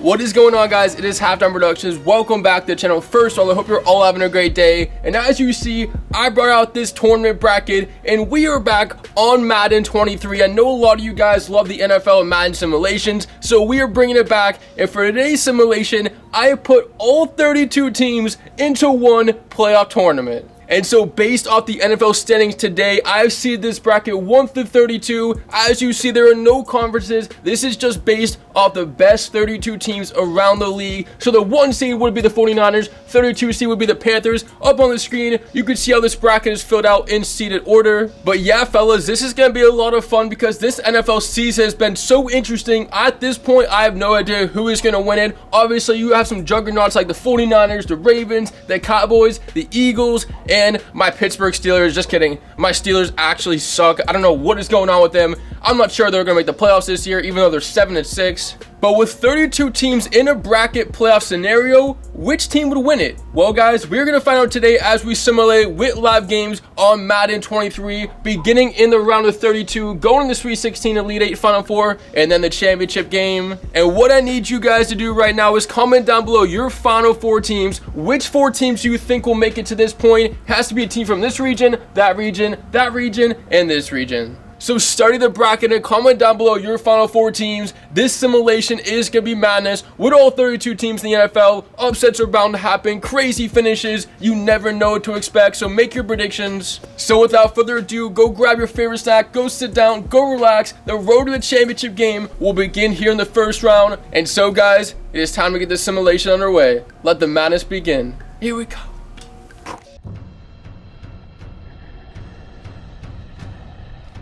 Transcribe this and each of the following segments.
What is going on, guys? It is Halftime Productions. Welcome back to the channel. First of all, I hope you're all having a great day. And as you see, I brought out this tournament bracket and we are back on Madden 23. I know a lot of you guys love the NFL and Madden simulations, so we are bringing it back. And for today's simulation, I have put all 32 teams into one playoff tournament. And so based off the NFL standings today, I've seeded this bracket 1 through 32. As you see, there are no conferences. This is just based off the best 32 teams around the league. So the 1 seed would be the 49ers, 32 seed would be the Panthers. Up on the screen, you can see how this bracket is filled out in seeded order. But yeah, fellas, this is going to be a lot of fun because this NFL season has been so interesting. At this point, I have no idea who is going to win it. Obviously, you have some juggernauts like the 49ers, the Ravens, the Cowboys, the Eagles, and my Pittsburgh Steelers. Just kidding. My Steelers actually suck. I don't know what is going on with them. I'm not sure they're going to make the playoffs this year, even though they're 7-6. But with 32 teams in a bracket playoff scenario, which team would win it? Well, guys, we're going to find out today as we simulate with live games on Madden 23, beginning in the round of 32, going to the Sweet 16, Elite 8, Final 4, and then the championship game. And what I need you guys to do right now is comment down below your Final 4 teams. Which 4 teams do you think will make it to this point? Has to be a team from this region, that region, that region, and this region. So study the bracket and comment down below your Final 4 teams. This simulation is going to be madness with all 32 teams in the NFL. Upsets are bound to happen. Crazy finishes. You never know what to expect. So make your predictions. So without further ado, go grab your favorite snack. Go sit down. Go relax. The road to the championship game will begin here in the first round. And so, guys, it is time to get this simulation underway. Let the madness begin. Here we go.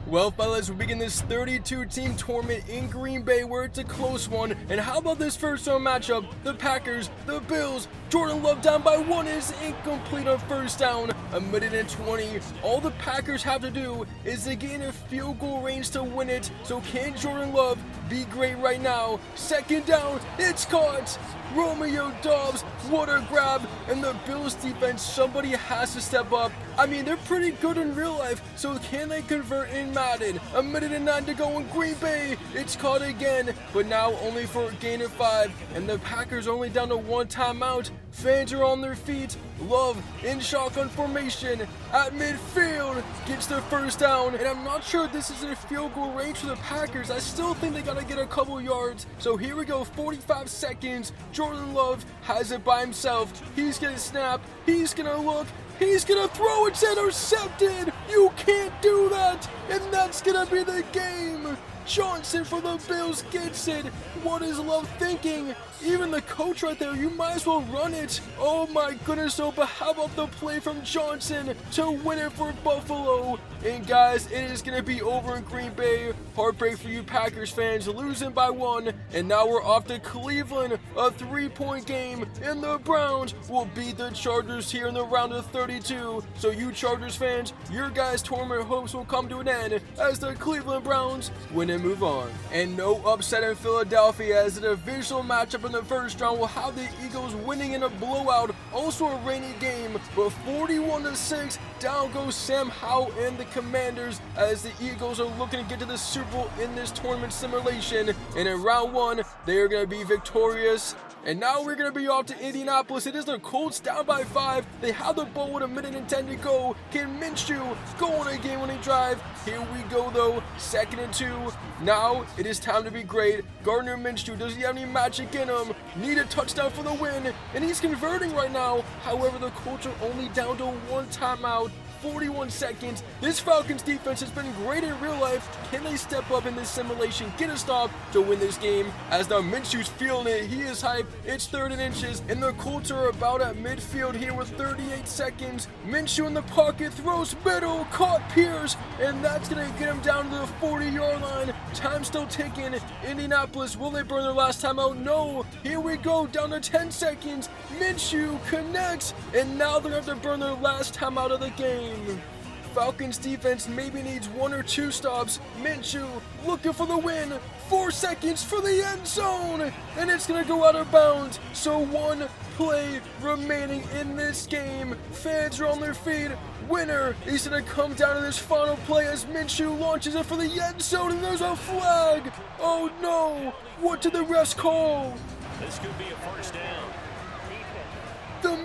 Well, fellas, we begin this 32-team tournament in Green Bay where it's a close one. And how about this first round matchup? The Packers, the Bills. Jordan Love down by 1 is incomplete on first down. A minute and 20. All the Packers have to do is to get in a field goal range to win it. So can Jordan Love be great right now? Second down, it's caught. Romeo Dobbs, what a grab. And the Bills defense, somebody has to step up. I mean, they're pretty good in real life, so can they convert in Madden? A minute and 9 to go in Green Bay. It's caught again, but now only for a gain of 5. And the Packers only down to 1 timeout. Fans are on their feet. Love in shotgun formation at midfield gets the first down, and I'm not sure this is a field goal range for the Packers. I still think they gotta get a couple yards. So here we go, 45 seconds. Jordan Love has it by himself. He's gonna snap. He's gonna look. He's gonna throw. It's intercepted. You can't do that, and that's gonna be the game. Johnson for the Bills gets it. What is Love thinking? Even the coach right there, you might as well run it. Oh my goodness, oh, but how about the play from Johnson to win it for Buffalo? And guys, it is going to be over in Green Bay. Heartbreak for you Packers fans, losing by 1. And now we're off to Cleveland, a 3-point game. And the Browns will beat the Chargers here in the round of 32. So you Chargers fans, your guys' tournament hopes will come to an end as the Cleveland Browns win and move on. And no upset in Philadelphia as the divisional matchup in the first round will have the Eagles winning in a blowout. Also a rainy game, but 41-6, down goes Sam Howell and the Commanders as the Eagles are looking to get to the Super Bowl in this tournament simulation. And in round 1, they are going to be victorious. And now we're going to be off to Indianapolis. It is the Colts down by 5. They have the ball with a minute and 10 to go. Can Minshew go on a game-winning drive? Here we go, though. 2nd and 2. Now it is time to be great. Gardner Minshew, does he have any magic in him? Need a touchdown for the win. And he's converting right now. However, the Colts are only down to 1 timeout. 41 seconds. This Falcons defense has been great in real life. Can they step up in this simulation, get a stop to win this game? As now Minshew's feeling it, he is hyped. It's 3rd and inches, and the Colts are about at midfield here with 38 seconds. Minshew in the pocket, throws middle, caught Pierce, and that's gonna get him down to the 40-yard line. Time still ticking. Indianapolis, will they burn their last time out? No. Here we go, down to 10 seconds. Minshew connects, and now they're gonna have to burn their last time out of the game. Falcons defense maybe needs 1 or 2 stops. Minshew looking for the win. 4 seconds for the end zone, and it's gonna go out of bounds. So 1 play remaining in this game. Fans are on their feet. Winner is gonna come down to this final play as Minshew launches it for the end zone, and there's a flag. Oh no! What did the refs call? This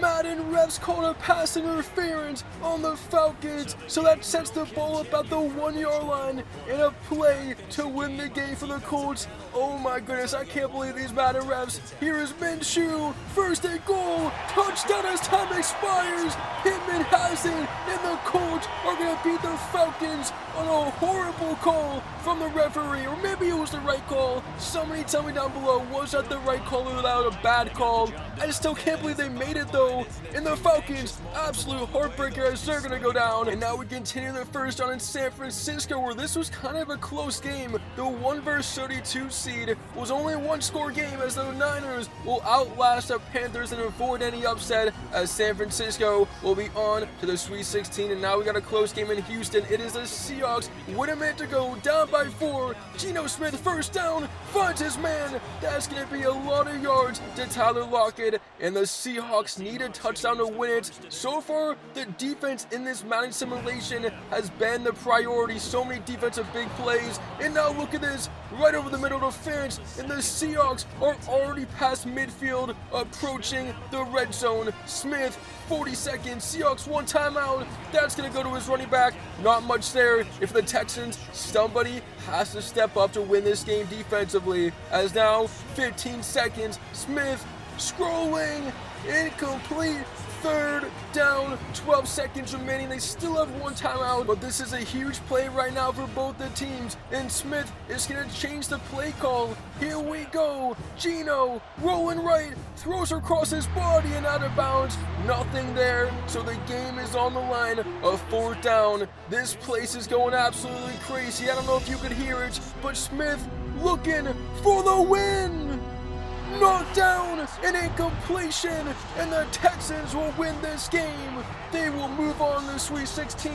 Madden refs called a pass interference on the Falcons, so that sets the ball up at the 1-yard line in a play to win the game for the Colts. Oh my goodness, I can't believe these Madden refs. Here is Minshew, first and goal, touchdown as time expires. Pittman has it, and the Colts are going to beat the Falcons on a horrible call from the referee, or maybe it was the right call. Somebody tell me down below, was that the right call or without a bad call? I still can't believe they made it though. And the Falcons, absolute heartbreaker as they're going to go down. And now we continue the first round in San Francisco, where this was kind of a close game. The 1-32 seed was only a one-score game, as the Niners will outlast the Panthers and avoid any upset, as San Francisco will be on to the Sweet 16. And now we got a close game in Houston. It is the Seahawks with a minute to go, down by 4. Geno Smith, first down, finds his man. That's going to be a lot of yards to Tyler Lockett, and the Seahawks need a touchdown to win it. So far, the defense in this Madden simulation has been the priority. So many defensive big plays, and now look at this, right over the middle of the fence, and the Seahawks are already past midfield, approaching the red zone. Smith, 40 seconds, Seahawks one timeout. That's going to go to his running back. Not much there. If the Texans, somebody has to step up to win this game defensively, as now 15 seconds, Smith scrolling, incomplete. Third down, 12 seconds remaining. They still have one timeout, but this is a huge play right now for both the teams, and Smith is going to change the play call. Here we go. Geno rolling right, throws across his body and out of bounds. Nothing there, so the game is on the line. A fourth down. This place is going absolutely crazy. I don't know if you could hear it, but Smith looking for the win. Knocked down, an incompletion, and the Texans will win this game. They will move on to the Sweet 16,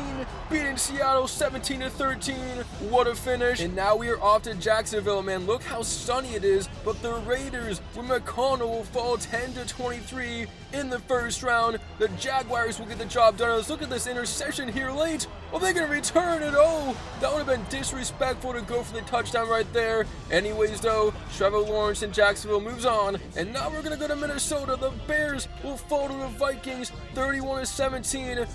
beating Seattle 17-13. What a finish. And now we are off to Jacksonville, man. Look how sunny it is, but the Raiders with McConnell will fall 10-23 in the first round. The Jaguars will get the job done. Let's look at this interception here late. Are they going to return it? Oh, that would have been disrespectful to go for the touchdown right there. Anyways, though, Trevor Lawrence in Jacksonville moves on. And now we're going to go to Minnesota. The Bears will fall to the Vikings 31-17.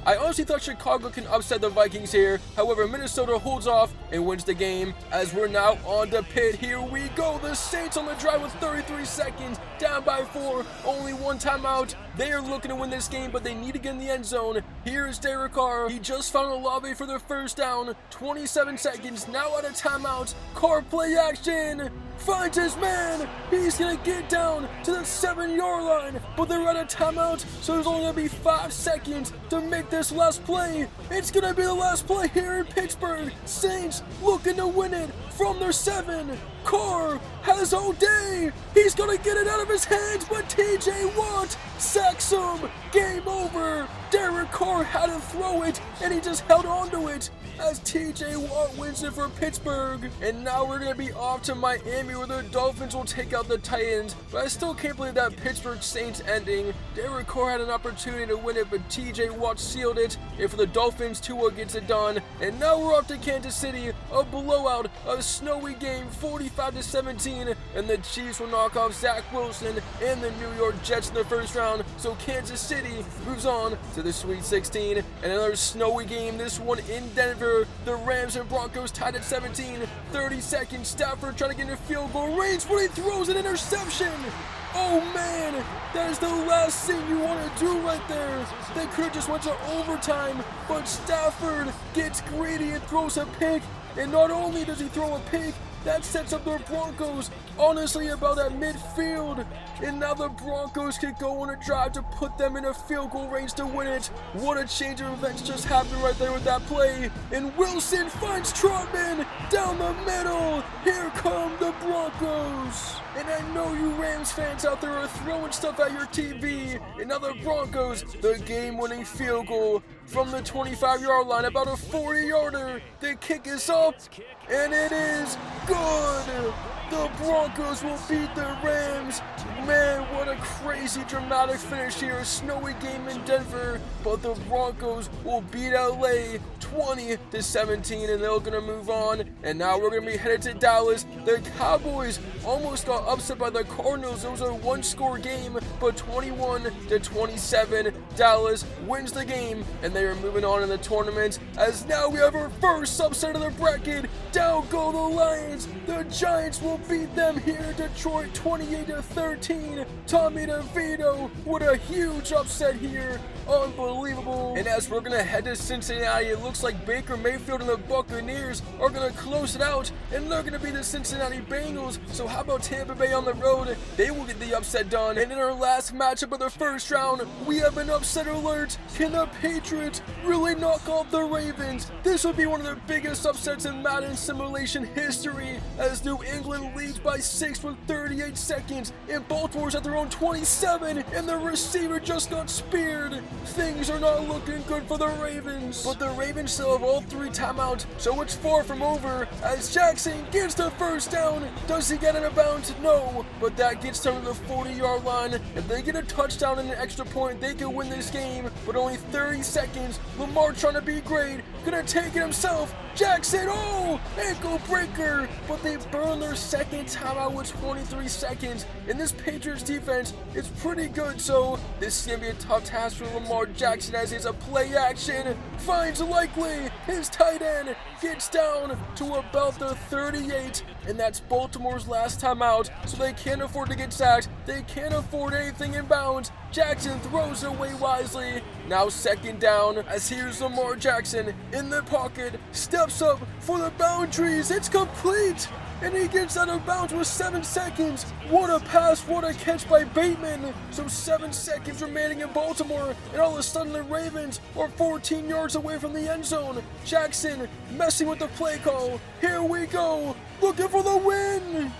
I honestly thought Chicago can upset the Vikings here. However, Minnesota holds off and wins the game, as we're now on to Pitt. Here we go. The Saints on the drive with 33 seconds, down by 4, only one timeout. They are looking to win this game, but they need to get in the end zone. Here is Derek Carr. He just found Olave for the first down. 27 seconds, now out of timeout. Carr play action. Finds his man. He's going to get down to the 7-yard line, but they're out of timeout, so there's only going to be 5 seconds to make this last play. It's going to be the last play here in Pittsburgh. Saints looking to win it from their 7. Carr has all day. He's going to get it out of his hands, but TJ Watt sacks him. Game over. Derek Carr had to throw it, and he just held on to it as TJ Watt wins it for Pittsburgh. And now we're going to be off to Miami, where the Dolphins will take out the Titans. But I still can't believe that Pittsburgh Saints ending. Derek Carr had an opportunity to win it, but TJ Watt sealed it. And for the Dolphins, Tua gets it done. And now we're off to Kansas City. A blowout, a snowy game, 45-17. And the Chiefs will knock off Zach Wilson and the New York Jets in the first round. So Kansas City moves on to the Sweet 16. And another snowy game, this one in Denver. The Rams and Broncos tied at 17. 30 seconds, Stafford trying to get in a field goal range, but he throws an interception. Oh man, that is the last thing you want to do right there. They could have just went to overtime, but Stafford gets greedy and throws a pick. And not only does he throw a pick, that sets up the Broncos honestly about at midfield. And now the Broncos can go on a drive to put them in a field goal range to win it. What a change of events just happened right there with that play. And Wilson finds Trotman down the middle. Here come the Broncos. And I know you Rams fans out there are throwing stuff at your TV. And now the Broncos, the game-winning field goal from the 25-yard line, about a 40-yarder. The kick is up, and it is good. The Broncos will beat the Rams. Man, what a crazy dramatic finish here. A snowy game in Denver, but the Broncos will beat LA 20-17, and they're gonna move on. And now we're gonna be headed to Dallas. The Cowboys almost got upset by the Cardinals. It was a one-score game, but 21-27, Dallas wins the game, and they are moving on in the tournament. As now we have our first upset of the bracket. Down go the Lions. The Giants will beat them here in Detroit, 28-13. Tommy DeVito with a huge upset here. Unbelievable. And as we're gonna head to Cincinnati, it looks like Baker Mayfield and the Buccaneers are gonna close it out, and they're gonna be the Cincinnati Bengals. So how about Tampa Bay on the road? They will get the upset done. And in our last matchup of the first round, we have an upset alert. Can the Patriots really knock off the Ravens? This will be one of the biggest upsets in Madden simulation history, as New England leads by 6 with 38 seconds, and Baltimore's at their own 27, and the receiver just got speared. Things are not looking good for the Ravens, but the Ravens still have all 3 timeouts, so it's far from over, as Jackson gets the first down. Does he get out of bounds? No, but that gets them to the 40-yard line. If they get a touchdown and an extra point, they can win this game, but only 30 seconds. Lamar trying to be great, gonna take it himself. Jackson, oh, ankle breaker, but they burn their second timeout with 23 seconds, and this Patriots defense is pretty good, so this is gonna be a tough task for Lamar Jackson, as he's a play action, finds Likely, his tight end, gets down to about the 38, and that's Baltimore's last timeout, so they can't afford to get sacked, they can't afford anything in bounds. Jackson throws it away wisely. Now second down, as here's Lamar Jackson in the pocket, steps up for the boundaries, it's complete! And he gets out of bounds with 7 seconds. What a pass, what a catch by Bateman. So 7 seconds remaining in Baltimore, and all of a sudden the Ravens are 14 yards away from the end zone. Jackson messing with the play call. Here we go, looking for the win.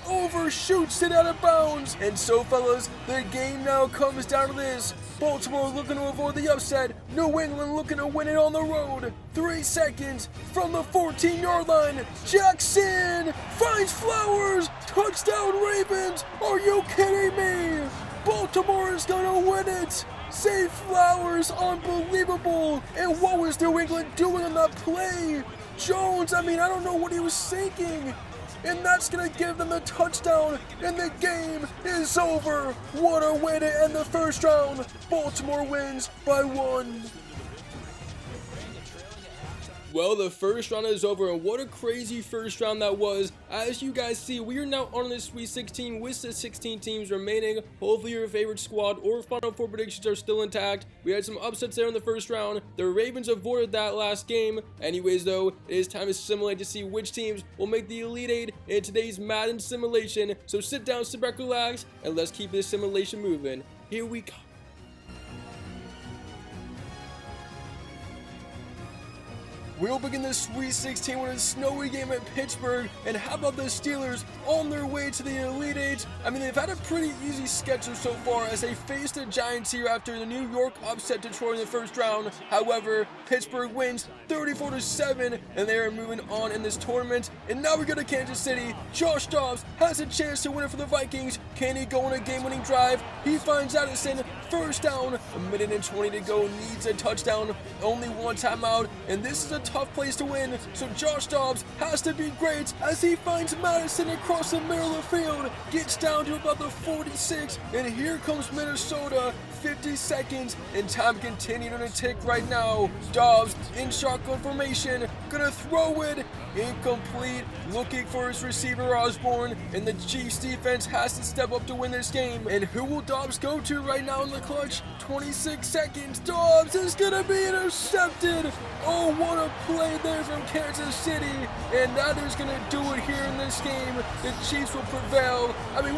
Overshoots it out of bounds. And so, fellas, the game now comes down to this. Baltimore looking to avoid the upset. New England looking to win it on the road. 3 seconds from the 14-yard line. Jackson finds Flowers. Touchdown, Ravens. Are you kidding me? Baltimore is going to win it. Save Flowers. Unbelievable. And what was New England doing on that play? Jones, I don't know what he was thinking. And that's going to give them the touchdown, and the game is over. What a way to end the first round. Baltimore wins by 1. Well, the first round is over, and what a crazy first round that was. As you guys see, we are now on the Sweet 16 with the 16 teams remaining. Hopefully your favorite squad or Final Four predictions are still intact. We had some upsets there in the first round. The Ravens avoided that last game. Anyways, though, it is time to simulate to see which teams will make the Elite 8 in today's Madden simulation. So sit down, sit back, relax, and let's keep this simulation moving. Here we go. We'll begin the Sweet 16 with a snowy game at Pittsburgh, and how about the Steelers on their way to the Elite 8? They've had a pretty easy schedule so far, as they faced the Giants here after the New York upset Detroit in the first round. However, Pittsburgh wins 34-7, and they are moving on in this tournament. And now we go to Kansas City. Josh Dobbs has a chance to win it for the Vikings. Can he go on a game-winning drive? He finds Addison, first down, 1:20 to go, needs a touchdown, only 1 timeout, and this is a tough place to win, so Josh Dobbs has to be great as he finds Madison across the middle of the field, gets down to about the 46, and here comes Minnesota. 50 seconds, and time continuing to tick right now. Dobbs in shotgun formation, gonna throw it, incomplete, looking for his receiver Osborne, and the Chiefs defense has to step up to win this game. And who will Dobbs go to right now in the clutch? 26 seconds, Dobbs is gonna be intercepted. Oh, what a play there from Kansas City, and that is gonna do it here in this game. The Chiefs will prevail.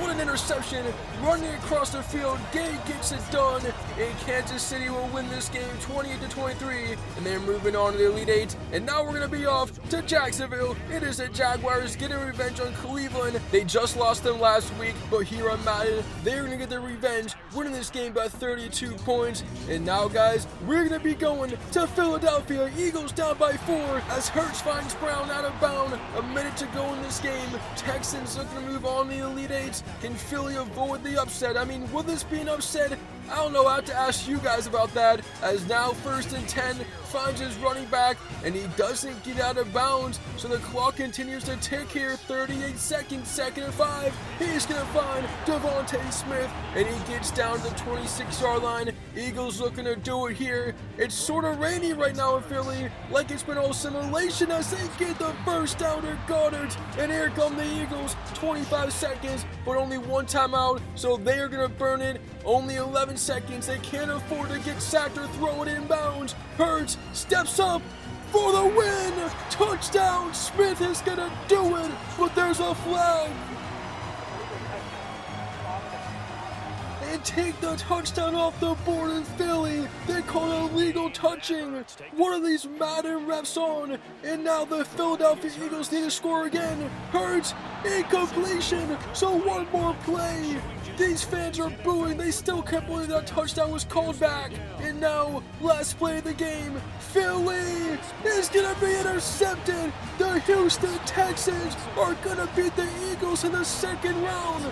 What an interception, running across the field. Gay gets it done, and Kansas City will win this game 28-23, and they're moving on to the Elite 8. And now we're going to be off to Jacksonville. It is the Jaguars getting revenge on Cleveland. They just lost them last week, but here on Madden, they're going to get their revenge, winning this game by 32 points. And now, guys, we're going to be going to Philadelphia. Eagles down by 4 as Hurts finds Brown out of bounds. A minute to go in this game. Texans looking to move on the Elite Eight. Can Philly avoid the upset? I mean, will this be an upset? I don't know. I have to ask you guys about that. As now 1st and 10 finds his running back, and he doesn't get out of bounds, so the clock continues to tick here. 38 seconds, 2nd and 5. He's gonna find Devontae Smith, and he gets down to the 26-yard line. Eagles looking to do it here. It's sort of rainy right now in Philly, like it's been all simulation as they get the first down to Goddard, and here come the Eagles. 25 seconds, but only one timeout, so they are gonna burn it. Only 11 seconds. They can't afford to get sacked or throw it inbounds. Hurts steps up for the win. Touchdown. Smith is gonna do it, but there's a flag. And take the touchdown off the board in Philly. They call it illegal touching. One of these Madden refs on, and now the Philadelphia Eagles need to score again. Hurts, incompletion, so one more play. These fans are booing. They still can't believe that touchdown was called back. And now, last play of the game, Philly is going to be intercepted. The Houston Texans are going to beat the Eagles in the 2nd round.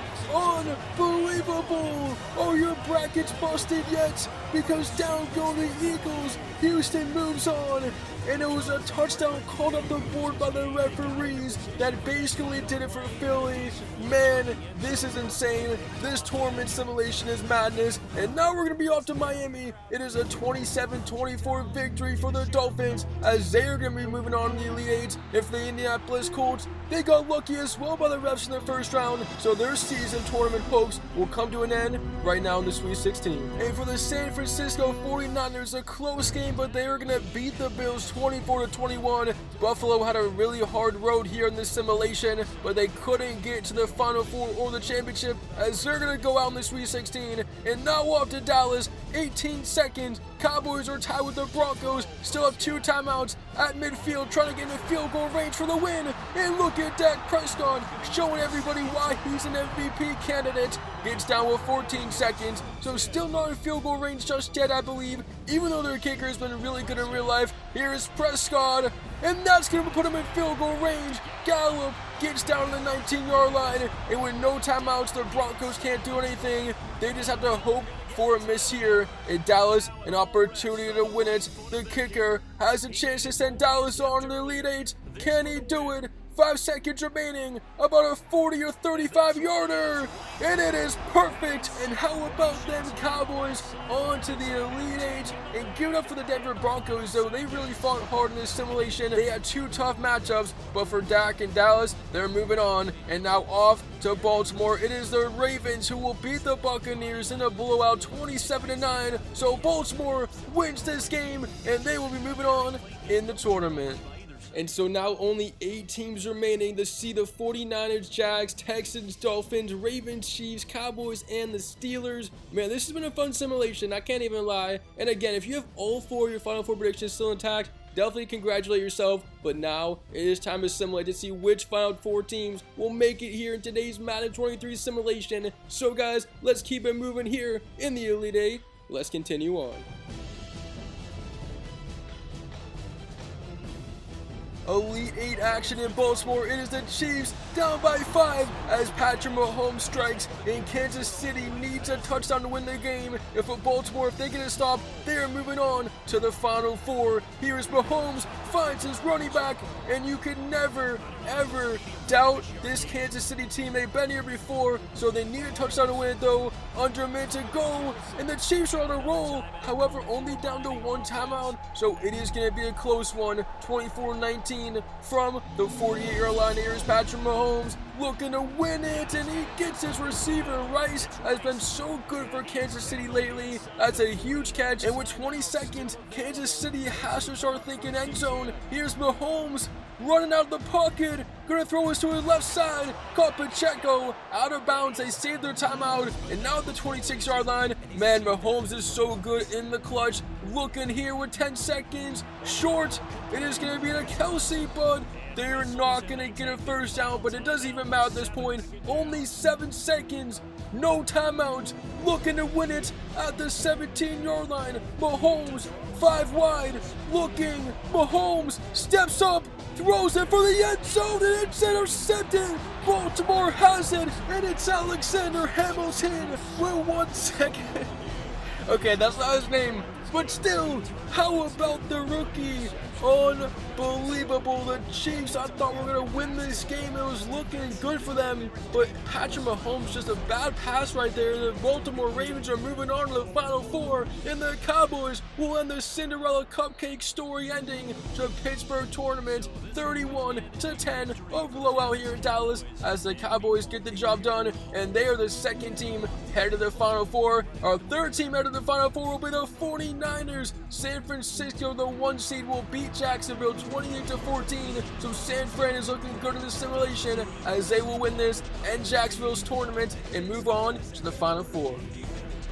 Unbelievable. Are your brackets busted yet? Because down go the Eagles. Houston moves on. And it was a touchdown called off the board by the referees that basically did it for Philly. Man, this is insane. This tournament simulation is madness. And now we're going to be off to Miami. It is a 27-24 victory for the Dolphins as they are going to be moving on to the Elite Eight. If the Indianapolis Colts, they got lucky as well by the refs in the 1st round, so their season tournament hopes will come to an end right now in the Sweet 16. And for the San Francisco 49ers, a close game, but they are going to beat the Bills 24-21. Buffalo had a really hard road here in this simulation, but they couldn't get to the Final Four or the championship as they're going to go out in the Sweet 16. And now off to Dallas, 18 seconds. Cowboys are tied with the Broncos, still have 2 timeouts at midfield, trying to get in field goal range for the win. And look at Dak Prescott showing everybody why he's an MVP candidate. Gets down with 14 seconds, so still not in field goal range just yet, I believe, even though their kicker has been really good in real life. Here is Prescott, and that's going to put him in field goal range. Gallup gets down to the 19-yard line, and with no timeouts, the Broncos can't do anything. They just have to hope for a miss here. In Dallas, an opportunity to win it. The kicker has a chance to send Dallas on to the Elite Eight. Can he do it? 5 seconds remaining, about a 40 or 35-yarder, and it is perfect. And how about them Cowboys on to the Elite Eight? And give it up for the Denver Broncos, though. They really fought hard in this simulation. They had 2 tough matchups, but for Dak and Dallas, they're moving on. And now off to Baltimore. It is the Ravens who will beat the Buccaneers in a blowout 27-9. So Baltimore wins this game, and they will be moving on in the tournament. And so now only 8 teams remaining to see the 49ers, Jags, Texans, Dolphins, Ravens, Chiefs, Cowboys, and the Steelers. Man, this has been a fun simulation, I can't even lie. And again, if you have all 4 of your Final Four predictions still intact, definitely congratulate yourself. But now it is time to simulate to see which Final Four teams will make it here in today's Madden 23 simulation. So guys, let's keep it moving here in the Elite Eight. Let's continue on. Elite 8 action in Baltimore. It is the Chiefs down by 5 as Patrick Mahomes strikes, and Kansas City needs a touchdown to win the game. And for Baltimore, if they get a stop, they are moving on to the Final Four. Here is Mahomes, finds his running back, and you can never, ever doubt this Kansas City team. They've been here before, so they need a touchdown to win it though. Under a minute to go, and the Chiefs are on a roll. However, only down to 1 timeout, so it is going to be a close one. 24-19 from the 48-yard line. Here is Patrick Mahomes looking to win it, and he gets his receiver. Rice has been so good for Kansas City lately. That's a huge catch, and with 20 seconds, Kansas City has to start thinking end zone. Here's Mahomes. running out of the pocket, gonna throw us to his left side, caught Pacheco, out of bounds, they saved their timeout, and now at the 26-yard line, man, Mahomes is so good in the clutch, looking here with 10 seconds, short, it is gonna be to Kelsey, but they're not gonna get a first down, but it doesn't even matter at this point, only 7 seconds, no timeout, looking to win it at the 17-yard line, Mahomes, 5 wide, looking, Mahomes steps up, throws it for the end zone, and it's intercepted. Baltimore has it, and it's Alexander Hamilton with 1 second. Okay, that's not his name, but still, how about the rookie? Unbelievable. The Chiefs, I thought we were going to win this game. It was looking good for them, but Patrick Mahomes, just a bad pass right there. The Baltimore Ravens are moving on to the Final Four, and the Cowboys will end the Cinderella Cupcake story ending to Pittsburgh tournament 31-10, a blowout here in Dallas as the Cowboys get the job done, and they are the second team headed to the Final Four. Our third team headed to the Final Four will be the 49ers. San Francisco, the 1 seed, will beat Jacksonville 28-14, so San Fran is looking good in the simulation as they will win this and Jacksonville's tournament and move on to the Final Four.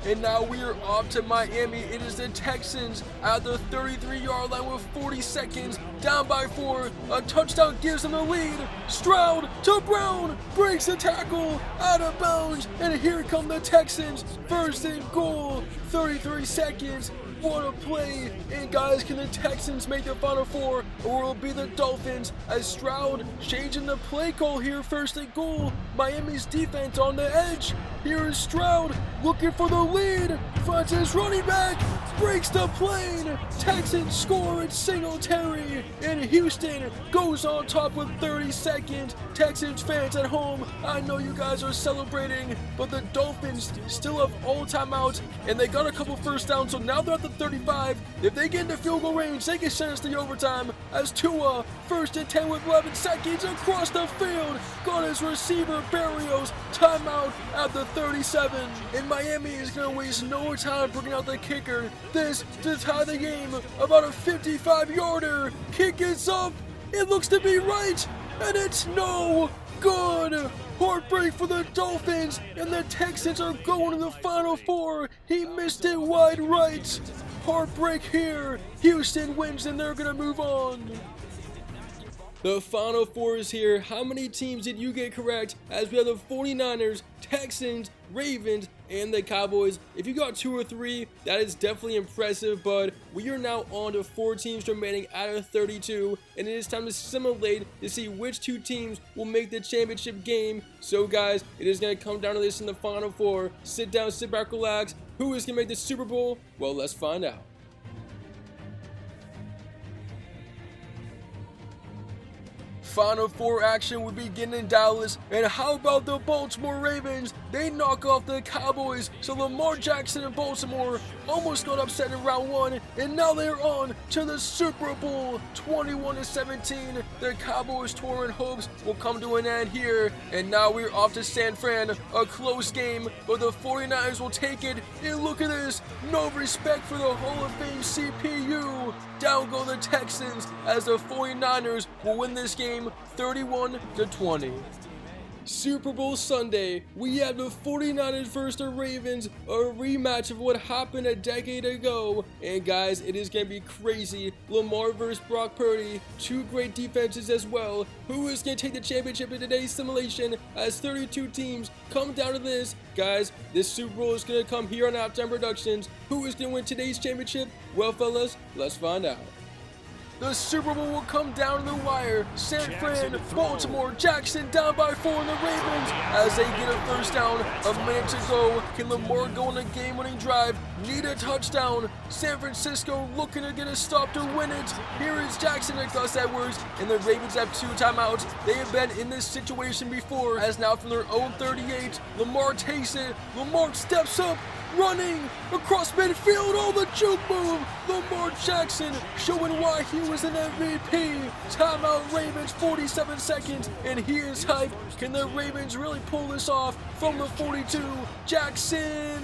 And now we are off to Miami. It is the Texans at the 33-yard line with 40 seconds, down by 4. A touchdown gives them the lead. Stroud to Brown, breaks the tackle, out of bounds, and here come the Texans. First and goal, 33 seconds. What a play! And guys, can the Texans make the Final Four, or will it be the Dolphins? As Stroud changing the play call here, first and goal. Miami's defense on the edge. Here is Stroud looking for the lead. Finds his running back, breaks the plane. Texans score at Singletary, and Houston goes on top with 30 seconds. Texans fans at home, I know you guys are celebrating, but the Dolphins still have all timeouts, and they got a couple first downs, so now they're at the 35. If they get into field goal range, they can send us to overtime as Tua, first and 10 with 11 seconds across the field, got his receiver Barrios, timeout at the 37. And Miami is going to waste no time bringing out the kicker. This to tie the game, about a 55-yarder. Kick is up, it looks to be right, and it's no good. Heartbreak for the Dolphins, and the Texans are going to the Final Four. He missed it wide right. Heartbreak here. Houston wins, and they're going to move on. The Final Four is here. How many teams did you get correct? As we have the 49ers, Texans, Ravens, and the Cowboys. If you got 2 or 3, that is definitely impressive, but we are now on to 4 teams remaining out of 32, and it is time to simulate to see which 2 teams will make the championship game. So guys, it is going to come down to this in the Final Four. Sit down, sit back, relax. Who is going to make the Super Bowl? Well, let's find out. Final Four action would begin in Dallas, and how about the Baltimore Ravens? They knock off the Cowboys, so Lamar Jackson and Baltimore almost got upset in round 1, and now they're on to the Super Bowl. 21-17, the Cowboys' touring hopes will come to an end here, and now we're off to San Fran, a close game, but the 49ers will take it, and look at this, no respect for the Hall of Fame CPU. Down go the Texans as the 49ers will win this game 31-20. Super Bowl Sunday, we have the 49ers versus the Ravens, a rematch of what happened a decade ago. And guys, it is going to be crazy. Lamar versus Brock Purdy, 2 great defenses as well. Who is going to take the championship in today's simulation as 32 teams come down to this? Guys, this Super Bowl is going to come here on Halftime Productions. Who is going to win today's championship? Well, fellas, let's find out. The Super Bowl will come down to the wire. San Fran, Baltimore, Jackson down by 4 in the Ravens as they get a first down. A minute to go. Can Lamar go on a game-winning drive? Need a touchdown. San Francisco looking to get a stop to win it. Here is Jackson and Gus Edwards, and the Ravens have 2 timeouts. They have been in this situation before, as now from their own 38, Lamar takes it. Lamar steps up, running across midfield, all the juke move. Lamar Jackson showing why he was an MVP. Timeout Ravens, 47 seconds, and he is hyped. Can the Ravens really pull this off from the 42? Jackson,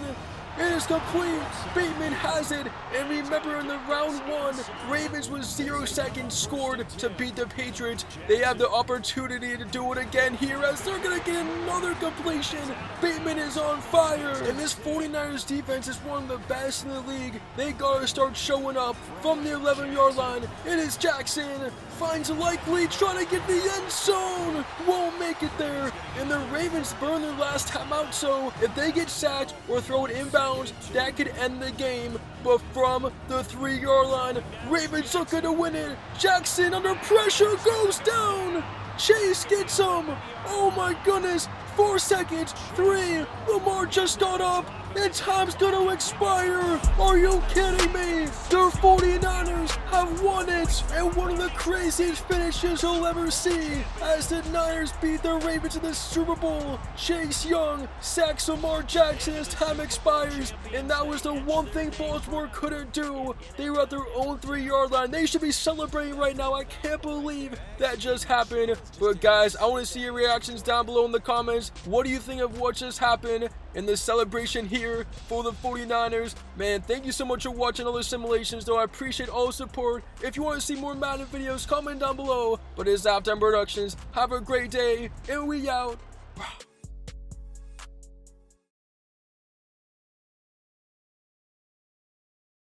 It is complete. Bateman has it. And remember, in the round 1, Ravens with 0 seconds scored to beat the Patriots. They have the opportunity to do it again here as they're going to get another completion. Bateman is on fire. And this 49ers defense is one of the best in the league. They got to start showing up from the 11-yard line. It is Jackson. Finds Likely trying to get the end zone. Won't make it there. And the Ravens burn their last timeout, so if they get sacked or throw it inbounds, that could end the game. But from the 3-yard line, Ravens are going to win it. Jackson under pressure goes down. Chase gets him. Oh my goodness. 4 seconds. 3. Lamar just got up. And time's gonna expire! Are you kidding me? The 49ers have won it! And one of the craziest finishes you'll ever see as the Niners beat the Ravens in the Super Bowl. Chase Young sacks Lamar Jackson as time expires, and that was the one thing Baltimore couldn't do. They were at their own 3-yard line. They should be celebrating right now. I can't believe that just happened. But guys, I want to see your reactions down below in the comments. What do you think of what just happened in the celebration here for the 49ers? Man, thank you so much for watching all the simulations, though. I appreciate all the support. If you want to see more Madden videos, comment down below. But it's Halftime Productions. Have a great day, and we out.